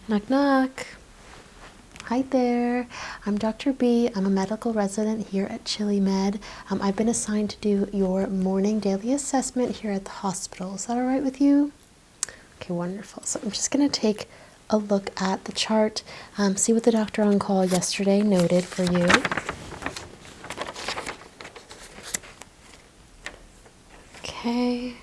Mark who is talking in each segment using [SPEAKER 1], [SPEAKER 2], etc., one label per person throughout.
[SPEAKER 1] Knock, knock. Hi there, I'm Dr. B. I'm a medical resident here at Chili Med. I've been assigned to do your morning daily assessment here at the hospital. Is that all right with you? Okay, wonderful. So I'm just going to take a look at the chart, see what the doctor on call yesterday noted for you. Okay.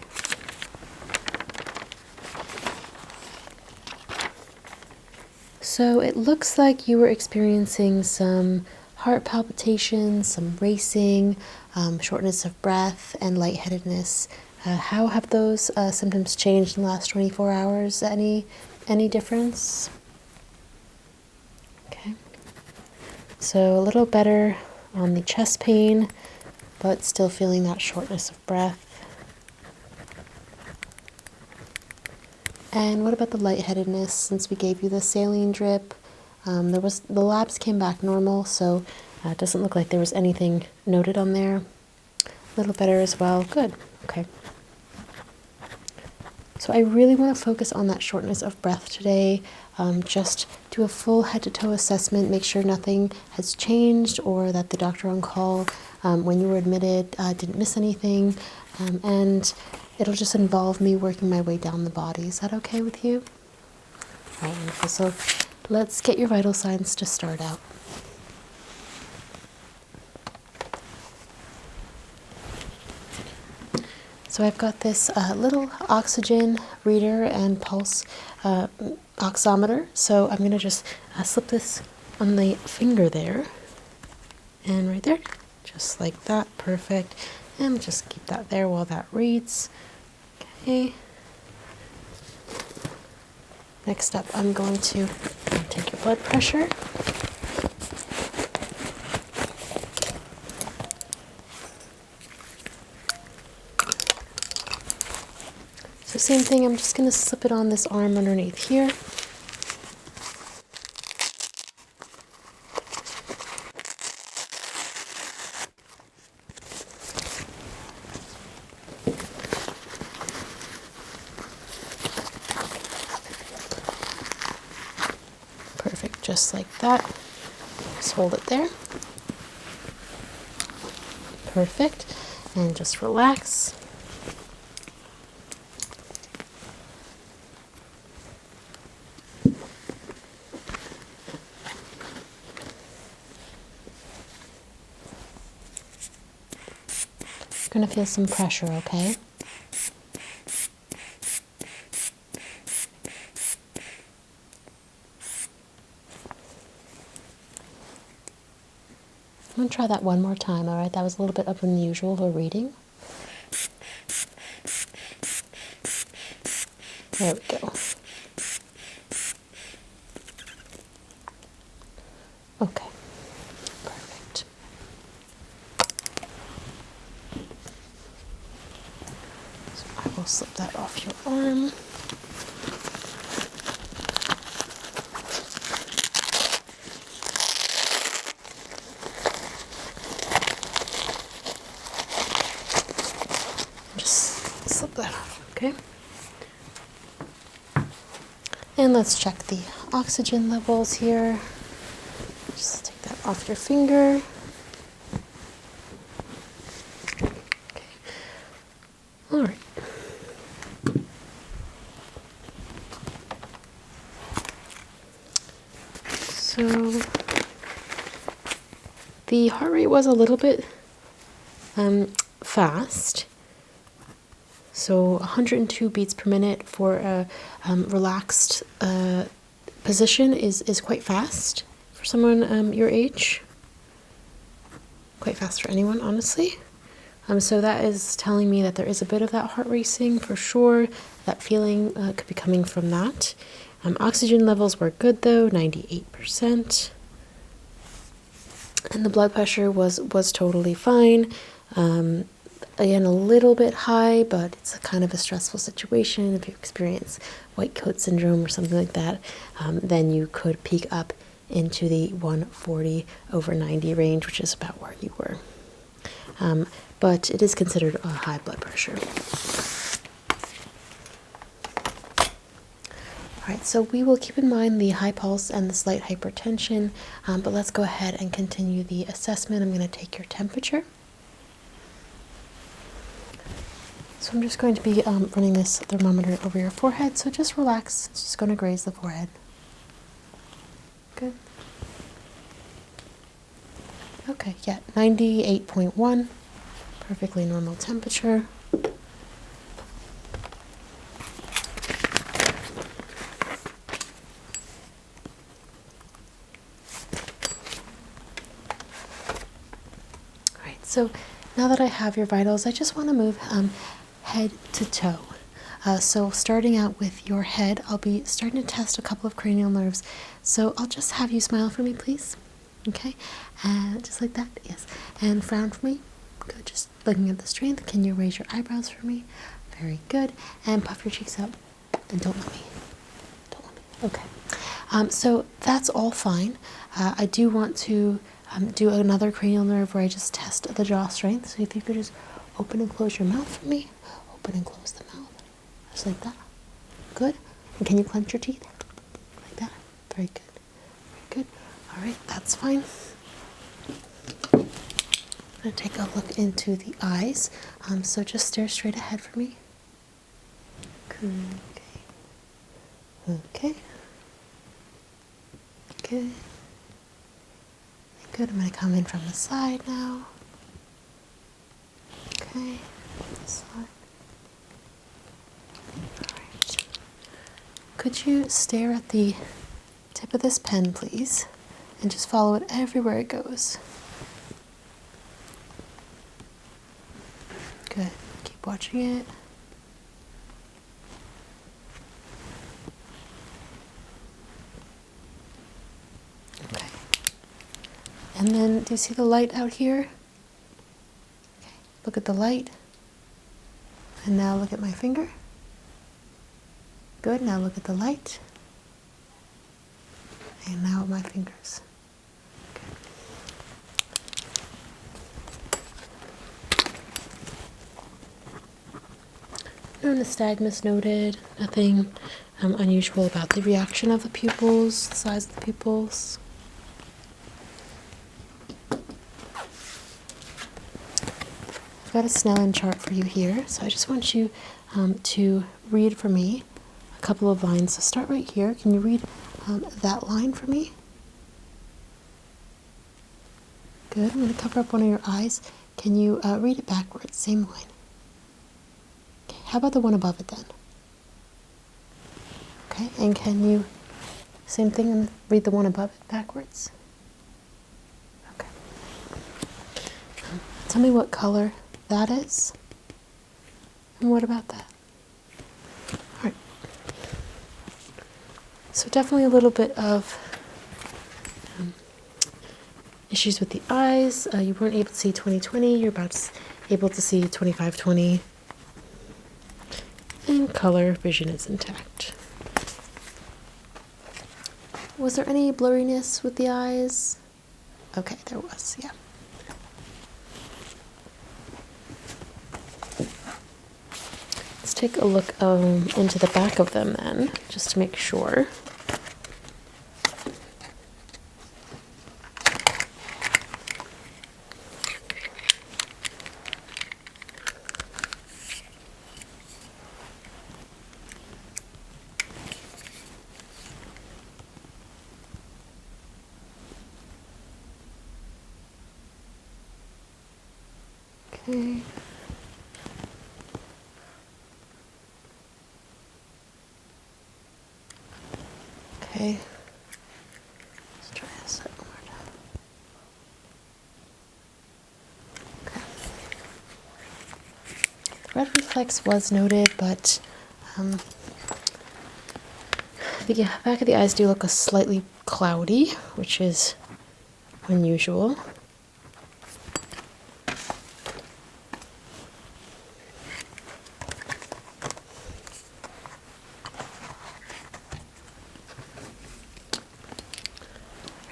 [SPEAKER 1] So it looks like you were experiencing some heart palpitations, some racing, shortness of breath, and lightheadedness. How have those symptoms changed in the last 24 hours? Any difference? Okay. So a little better on the chest pain, but still feeling that shortness of breath. And what about the lightheadedness? Since we gave you the saline drip, the labs came back normal, so it doesn't look like there was anything noted on there. A little better as well. Good. Okay. So I really want to focus on that shortness of breath today. Just do a full head-to-toe assessment, make sure nothing has changed or that the doctor on call when you were admitted didn't miss anything. And it'll just involve me working my way down the body. Is that okay with you? All right, wonderful. So let's get your vital signs to start out. So I've got this little oxygen reader and pulse oximeter. So I'm going to just slip this on the finger there and right there, just like that. Perfect. And just keep that there while that reads. Okay. Next up, I'm going to take your blood pressure. So same thing, I'm just going to slip it on this arm underneath here. Perfect, just like that. Just hold it there. Perfect, and just relax. Going to feel some pressure, okay? I'm going to try that one more time, all right? That was a little bit up than the usual for reading. There we go. Okay, perfect. So I will slip that off your arm. Just slip that off, okay? And let's check the oxygen levels here. Just take that off your finger. Okay. All right. So the heart rate was a little bit fast. So 102 beats per minute for a relaxed position is quite fast for someone your age. Quite fast for anyone, honestly. So that is telling me that there is a bit of that heart racing for sure. That feeling could be coming from that. Oxygen levels were good though, 98%. And the blood pressure was totally fine. Again, a little bit high, but it's a kind of a stressful situation. If you experience white coat syndrome or something like that, then you could peak up into the 140/90 range, which is about where you were. But it is considered a high blood pressure. All Alright, so we will keep in mind the high pulse and the slight hypertension, but let's go ahead and continue the assessment. I'm going to take your temperature. So I'm just going to be running this thermometer over your forehead, so just relax. It's just going to graze the forehead. Good. Okay, yeah, 98.1, perfectly normal temperature. Alright, so now that I have your vitals, I just want to move head to toe. So starting out with your head, I'll be starting to test a couple of cranial nerves. So I'll just have you smile for me, please. Okay, and just like that, yes. And frown for me. Good, just looking at the strength. Can you raise your eyebrows for me? Very good. And puff your cheeks up. And don't let me. Okay. So that's all fine. I do want to do another cranial nerve where I just test the jaw strength. So if you could just open and close your mouth for me. Open and close the mouth. Just like that. Good. And can you clench your teeth? Like that. Very good. Very good. All right, that's fine. I'm going to take a look into the eyes. So just stare straight ahead for me. Okay. Okay. Good. Good. I'm going to come in from the side now. Okay. This side. All right. Could you stare at the tip of this pen, please? And just follow it everywhere it goes. Good. Keep watching it. Okay. And then, do you see the light out here? Okay. Look at the light. And now look at my finger. Good. Now look at the light. And now at my fingers. No nystagmus noted, nothing unusual about the reaction of the pupils, the size of the pupils. I've got a Snellen chart for you here, so I just want you to read for me a couple of lines. So start right here. Can you read that line for me? Good. I'm going to cover up one of your eyes. Can you read it backwards? Same line. How about the one above it then? Okay, and can you, same thing, and read the one above it backwards? Okay. Tell me what color that is. And what about that? All right. So definitely a little bit of issues with the eyes. You weren't able to see 20/20. You're about able to see 25/20. And color vision is intact. Was there any blurriness with the eyes? Okay, there was, yeah. Let's take a look into the back of them then, just to make sure. Okay. Okay. Let's try this one more time. Okay. The red reflex was noted, but the back of the eyes do look slightly cloudy, which is unusual.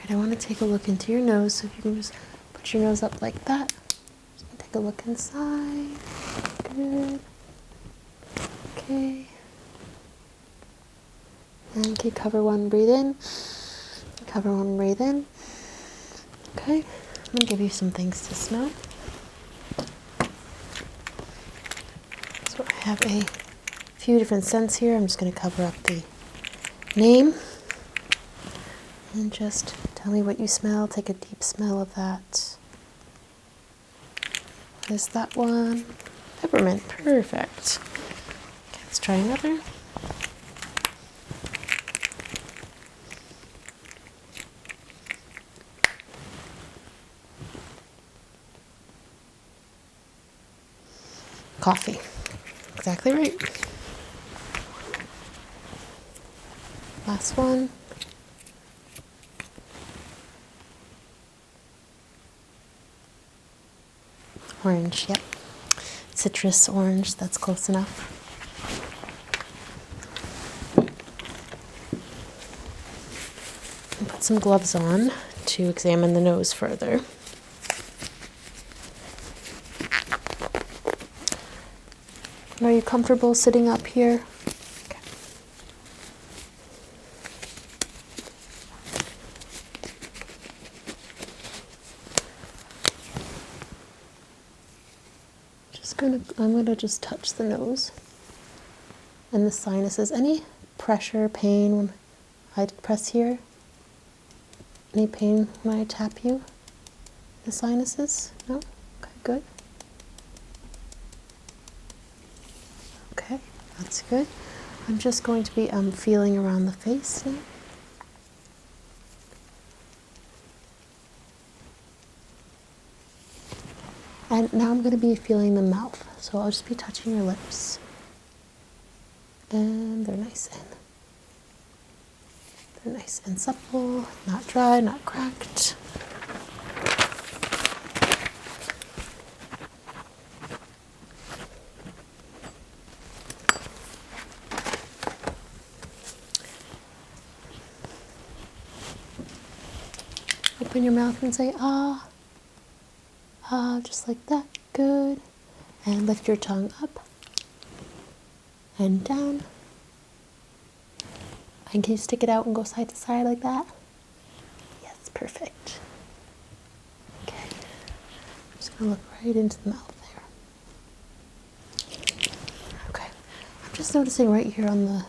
[SPEAKER 1] I want to take a look into your nose, so if you can just put your nose up like that. Just take a look inside. Good. Okay. And okay, cover one, breathe in. Cover one, breathe in. Okay, I'm gonna give you some things to smell. So I have a few different scents here. I'm just gonna cover up the name. And just tell me what you smell. Take a deep smell of that. What is that one? Peppermint, perfect. Okay, let's try another. Coffee, exactly right. Last one. Orange, yep. Citrus orange, that's close enough. And put some gloves on to examine the nose further. And are you comfortable sitting up here? Okay. I'm gonna just touch the nose and the sinuses. Any pressure, pain when I press here? Any pain when I tap you? The sinuses? No? Okay, good. Okay, that's good. I'm just going to be feeling around the face now. And now I'm going to be feeling the mouth. So I'll just be touching your lips. And they're nice and supple, not dry, not cracked. Open your mouth and say, ah, ah, just like that. Good. And lift your tongue up and down. And can you stick it out and go side to side like that? Yes, perfect. Okay. I'm just going to look right into the mouth there. Okay. I'm just noticing right here on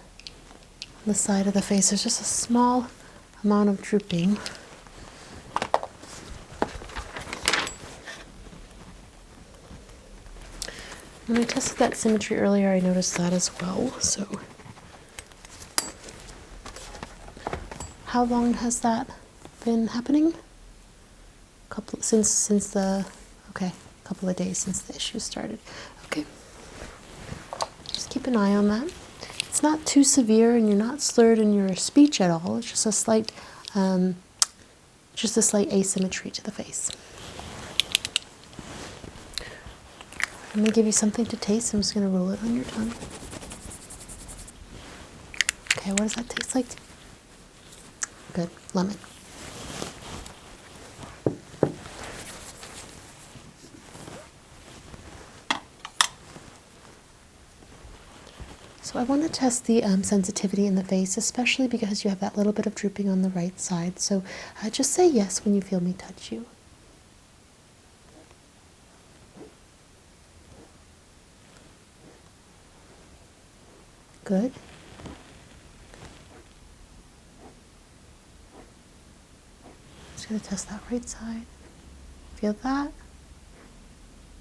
[SPEAKER 1] the side of the face, there's just a small amount of drooping. When I tested that symmetry earlier, I noticed that as well. So, how long has that been happening? Couple of days since the issue started. Okay, just keep an eye on that. It's not too severe, and you're not slurred in your speech at all. It's just a slight asymmetry to the face. I'm going to give you something to taste. I'm just going to roll it on your tongue. Okay, what does that taste like? Good. Lemon. So I want to test the sensitivity in the face, especially because you have that little bit of drooping on the right side. So just say yes when you feel me touch you. Good. Just going to test that right side. Feel that?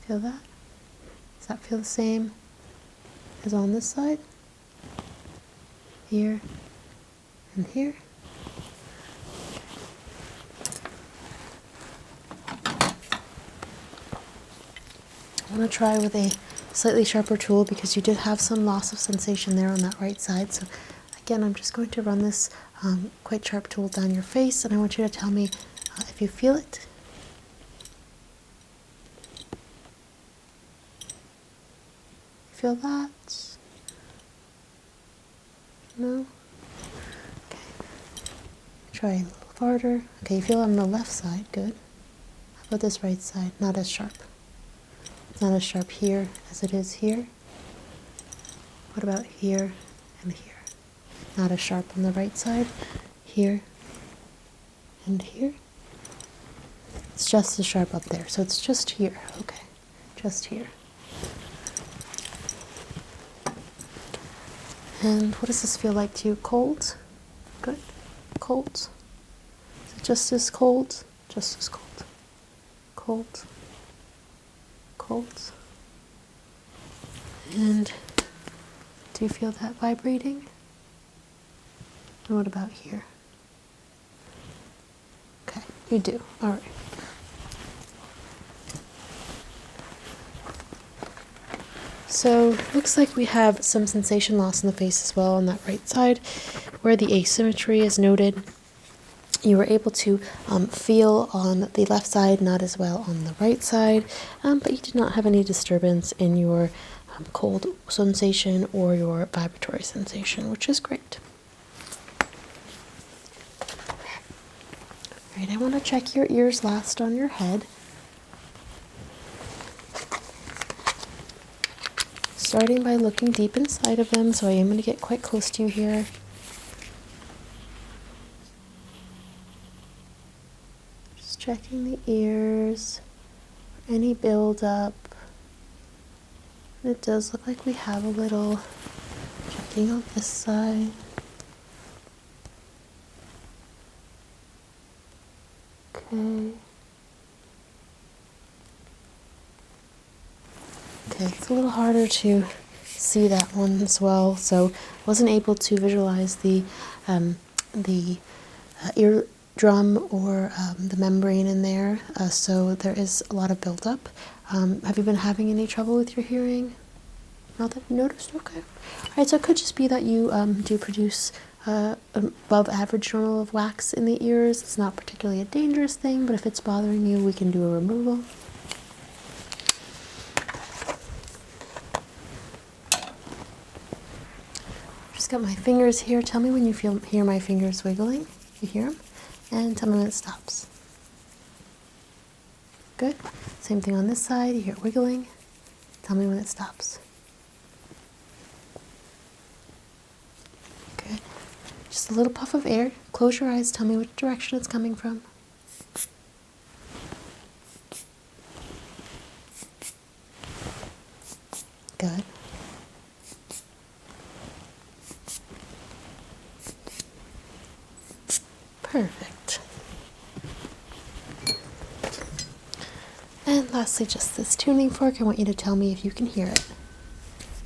[SPEAKER 1] Feel that? Does that feel the same as on this side? Here and here. I want to try with a slightly sharper tool because you did have some loss of sensation there on that right side. So again, I'm just going to run this quite sharp tool down your face, and I want you to tell me if you feel it. Feel that? No? Okay. Try a little farther. Okay, you feel on the left side. Good. How about this right side? Not as sharp. It's not as sharp here as it is here. What about here and here? not as sharp on the right side. Here and here. It's just as sharp up there, so it's just here. Okay, just here. And what does this feel like to you? Cold? Good. Cold? Is it just as cold? Just as cold. Cold. Cold. And do you feel that vibrating? And what about here? Okay, you do. All right. So looks like we have some sensation loss in the face as well on that right side, where the asymmetry is noted. You were able to feel on the left side, not as well on the right side, but you did not have any disturbance in your cold sensation or your vibratory sensation, which is great. All right, I want to check your ears last on your head. Starting by looking deep inside of them, so I am going to get quite close to you here. Just checking the ears, any buildup. It does look like we have a little. Checking on this side. Okay. Okay, it's a little harder to see that one as well, so wasn't able to visualize the eardrum or the membrane in there, so there is a lot of buildup. Have you been having any trouble with your hearing? Not that you noticed? Okay. All right, so it could just be that you do produce above average normal of wax in the ears. It's not particularly a dangerous thing, but if it's bothering you, we can do a removal. Just got my fingers here. Tell me when you hear my fingers wiggling. You hear them? And tell me when it stops. Good. Same thing on this side. You hear it wiggling. Tell me when it stops. Good. Just a little puff of air. Close your eyes. Tell me which direction it's coming from. Good. Perfect. And lastly, just this tuning fork. I want you to tell me if you can hear it.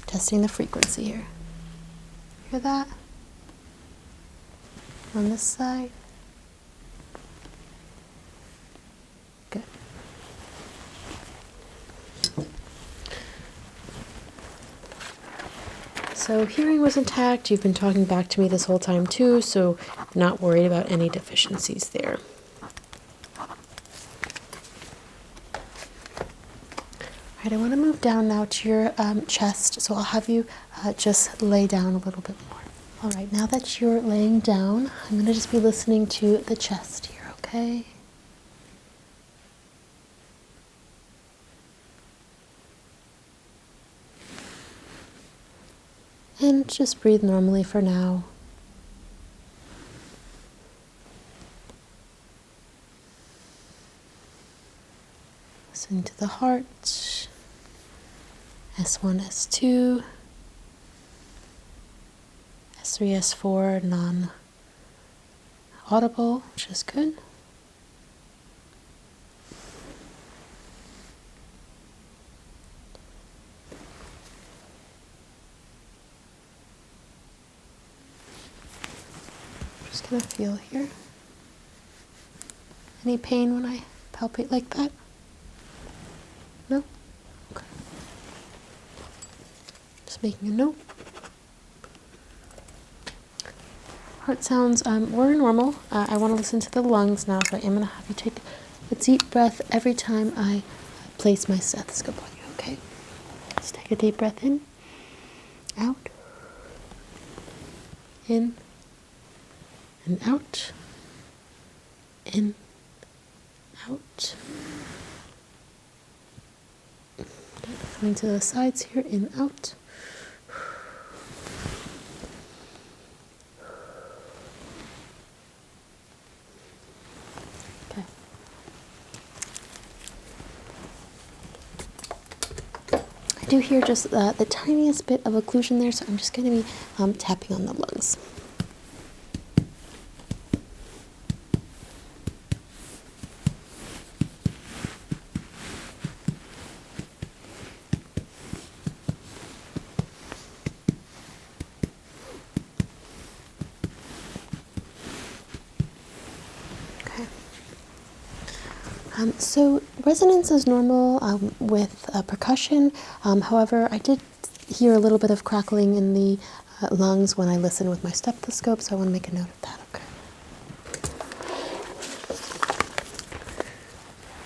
[SPEAKER 1] Testing the frequency here. Hear that? On this side. Good. So hearing was intact. You've been talking back to me this whole time too, so not worried about any deficiencies there. All right, I want to move down now to your chest, so I'll have you just lay down a little bit more. All right, now that you're laying down, I'm going to just be listening to the chest here, okay? And just breathe normally for now. Listen to the heart. S1, S2, S3, S4, non-audible, which is good. Just gonna feel here. Any pain when I palpate like that? No? Okay. Just making a note. Heart sounds were normal. I want to listen to the lungs now, so I am going to have you take a deep breath every time I place my stethoscope on you, okay? Just take a deep breath in, out, in, and out, in, out. Coming to the sides here, in, out. do hear just the tiniest bit of occlusion there, so I'm just going to be tapping on the lungs. So resonance is normal with percussion. However, I did hear a little bit of crackling in the lungs when I listened with my stethoscope, so I want to make a note of that. Okay.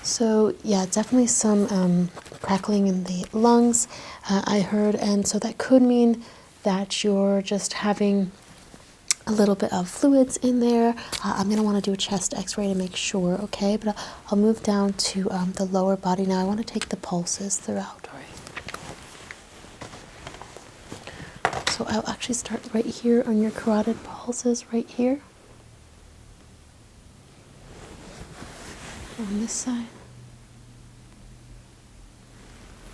[SPEAKER 1] So yeah, definitely some crackling in the lungs I heard, and so that could mean that you're just having a little bit of fluids in there. I'm going to want to do a chest x-ray to make sure, okay? But I'll move down to the lower body now. I want to take the pulses throughout, all right? So I'll actually start right here on your carotid pulses, right here. On this side.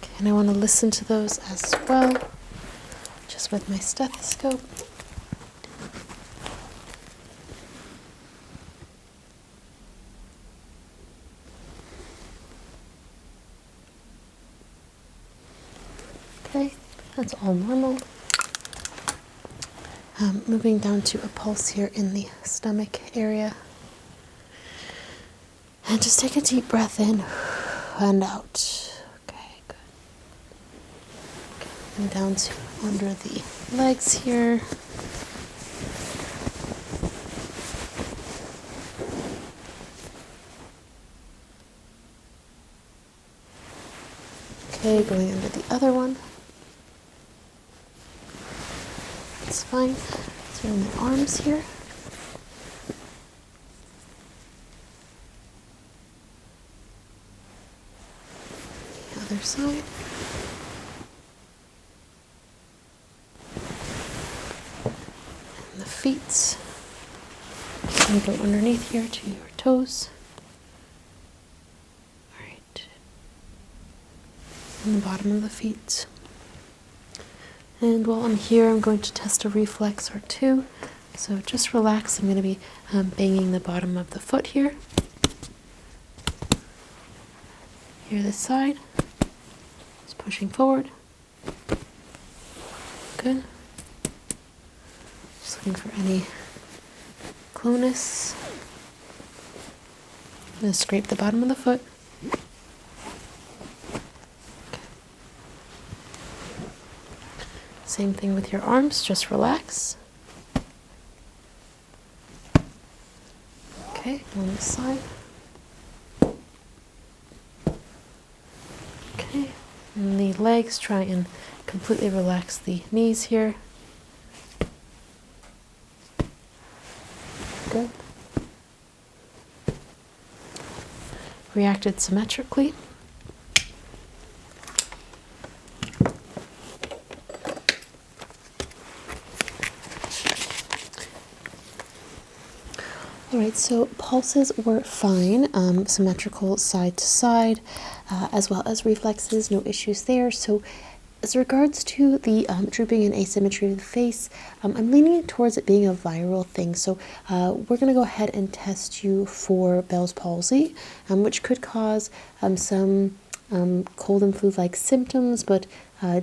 [SPEAKER 1] Okay, and I want to listen to those as well, just with my stethoscope. Okay, that's all normal. Moving down to a pulse here in the stomach area. And just take a deep breath in and out. Okay, good. Okay, and down to under the legs here. Okay, going under the other one. That's fine. So in the arms here. The other side. And the feet. And go underneath here to your toes. All right. And the bottom of the feet. And while I'm here, I'm going to test a reflex or two. So just relax. I'm going to be banging the bottom of the foot here. Here, this side. Just pushing forward. Good. Just looking for any clonus. I'm going to scrape the bottom of the foot. Same thing with your arms, just relax. Okay, on this side. Okay, and the legs, try and completely relax the knees here. Good. Reacted symmetrically. All right, so pulses were fine, symmetrical side to side, as well as reflexes, no issues there. So as regards to the drooping and asymmetry of the face, I'm leaning towards it being a viral thing. So we're going to go ahead and test you for Bell's palsy, which could cause some cold and flu-like symptoms, but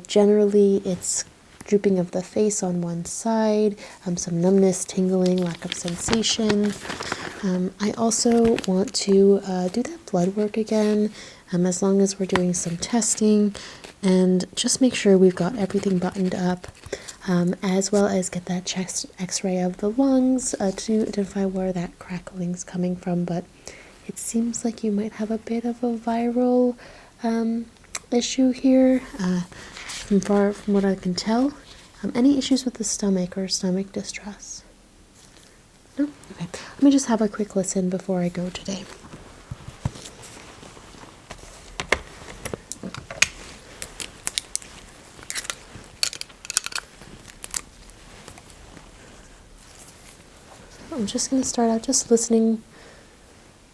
[SPEAKER 1] generally it's drooping of the face on one side, some numbness, tingling, lack of sensation. I also want to do that blood work again, as long as we're doing some testing, and just make sure we've got everything buttoned up, as well as get that chest x-ray of the lungs to identify where that crackling's coming from. But it seems like you might have a bit of a viral issue here. From what I can tell. Any issues with the stomach or stomach distress? No? Okay. Let me just have a quick listen before I go today. I'm just going to start out just listening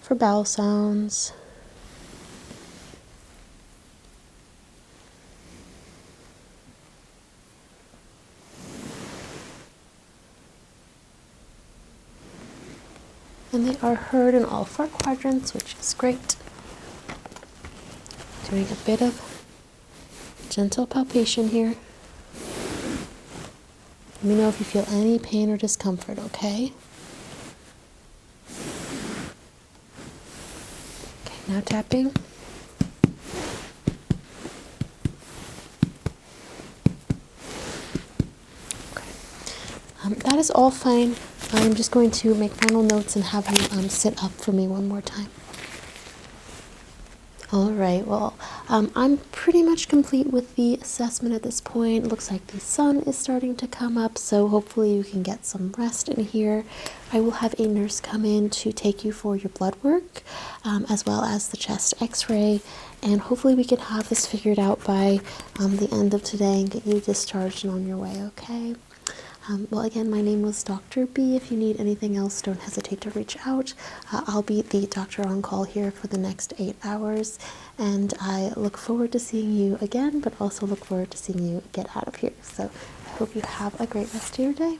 [SPEAKER 1] for bowel sounds. and they are heard in all 4 quadrants, which is great. Doing a bit of gentle palpation here. Let me know if you feel any pain or discomfort, okay? Okay, now tapping. That is all fine. I'm just going to make final notes and have you sit up for me one more time. All right, well, I'm pretty much complete with the assessment at this point. It looks like the sun is starting to come up, so hopefully you can get some rest in here. I will have a nurse come in to take you for your blood work, as well as the chest x-ray, and hopefully we can have this figured out by the end of today and get you discharged and on your way, okay? Well, again, my name was Dr. B. If you need anything else, don't hesitate to reach out. I'll be the doctor on call here for the next 8 hours, and I look forward to seeing you again, but also look forward to seeing you get out of here. So I hope you have a great rest of your day.